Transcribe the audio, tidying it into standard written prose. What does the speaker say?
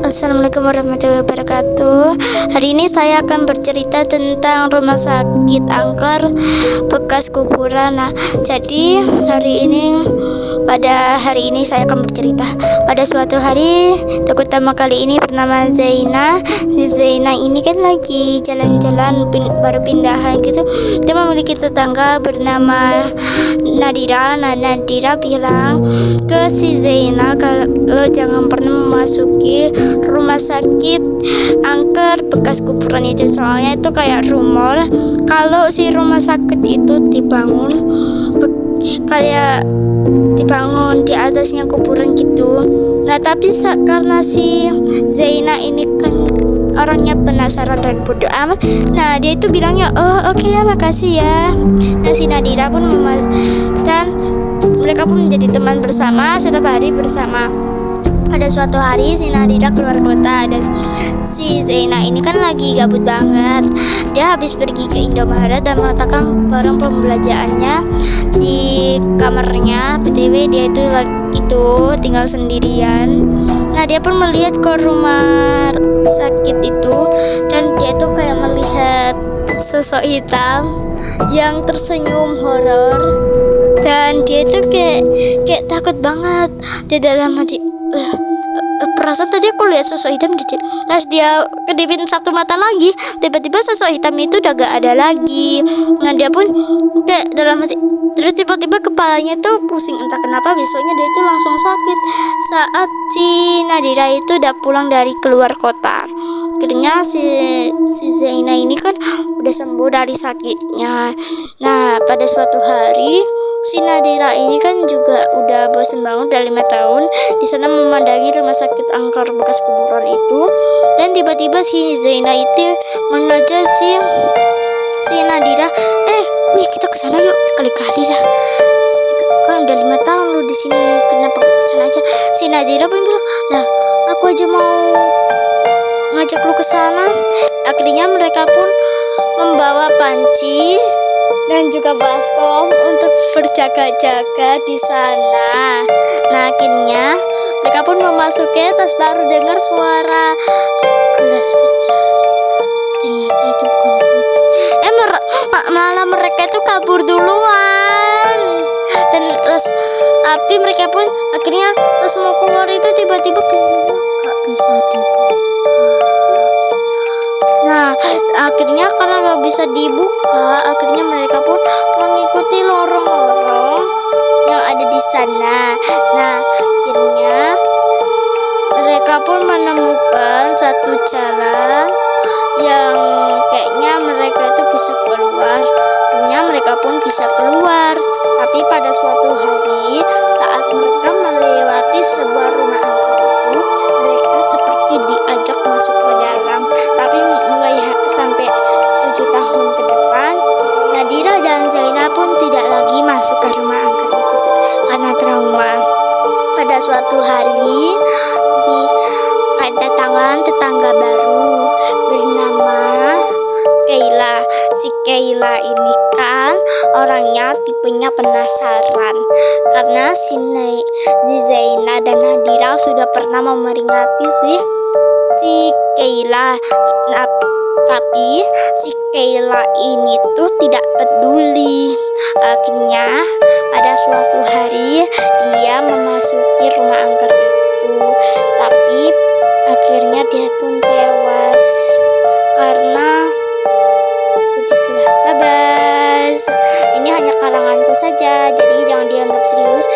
Assalamualaikum warahmatullahi wabarakatuh. Hari ini saya akan bercerita tentang rumah sakit angker bekas kuburan. Jadi pada hari ini saya akan bercerita. Pada suatu hari, terutama kali ini bernama Zaina. Zaina ini kan lagi jalan-jalan baru pindahan gitu. Dia memiliki tetangga bernama Nadira. Nadira bilang ke si Zaina kalau jangan pernah memasuki rumah sakit angker bekas kuburan itu, soalnya itu kayak rumor kalau si rumah sakit itu dibangun di atasnya kuburan gitu. Nah tapi karena si Zaina ini kan orangnya penasaran dan bodoh amat, nah dia itu bilangnya oke ya, makasih ya. Nah si Nadira pun dan mereka pun menjadi teman bersama setiap hari bersama. Pada suatu hari si Nadira keluar kota dan si Zaina ini kan lagi gabut banget. Dia habis pergi ke Indomaret dan meletakkan barang pembelanjaannya di kamarnya. PTW dia itu tinggal sendirian. Nah dia pun melihat ke rumah sakit itu dan dia tuh kayak melihat sosok hitam yang tersenyum horor, dan dia itu kayak takut banget. Di dalam hati, perasaan tadi aku lihat sosok hitam di tas. Dia kedipin satu mata lagi, tiba-tiba sosok hitam itu udah gak ada lagi. Nah dia pun kayak dalam hati, terus tiba-tiba kepalanya tuh pusing, entah kenapa besoknya dia itu langsung sakit saat si Nadira itu udah pulang dari keluar kota. Akhirnya si Zaina ini kan udah sembuh dari sakitnya. Nah pada suatu hari si Nadira ini kan juga udah bosan banget, udah 5 tahun di sana memandangi rumah sakit angker bekas kuburan itu, dan tiba-tiba si Zaina itu mengajak si Nadira, wih kita kesana yuk sekali-kali lah, kan udah 5 tahun lu di sini, kenapa gak kesana aja? Si Nadira pun bilang, lah aku aja mau ngajak lu kesana. Akhirnya mereka pun membawa panci dan juga baskom untuk berjaga-jaga di sana. Nah akhirnya mereka pun memasuki tas, baru dengar suara gelas pecah. Ternyata itu bukan putih. Malah mereka itu kabur duluan. Dan tapi mereka pun akhirnya pas mau keluar itu tiba-tiba pintu gak bisa dibuka. Nah akhirnya karena gak bisa dibuka, akhirnya mereka pun mengikuti lorong-lorong yang ada di sana. Nah akhirnya mereka pun menemukan satu jalan yang kayaknya mereka itu bisa keluar. Akhirnya mereka pun bisa keluar. Tapi pada suatu hari saat mereka melewati sebuah rumah angker itu, mereka seperti diajak masuk ke dalam. Tapi mulai sampai 7 tahun ke depan, Nadira dan Zaina pun tidak lagi masuk ke rumah angker itu karena trauma. Pada suatu hari kedatangan tetangga baru bernama Keila. Si Keila ini kan orangnya tipenya penasaran karena si Zaina dan Nadira sudah pernah memeringati si Keila. Nah, tapi si Keila ini tuh tidak peduli. Akhirnya pada suatu hari dia memasuki rumah angker itu, tapi akhirnya dia pun tewas karena begitulah. Bye bye. Ini hanya karanganku saja, jadi jangan dianggap serius.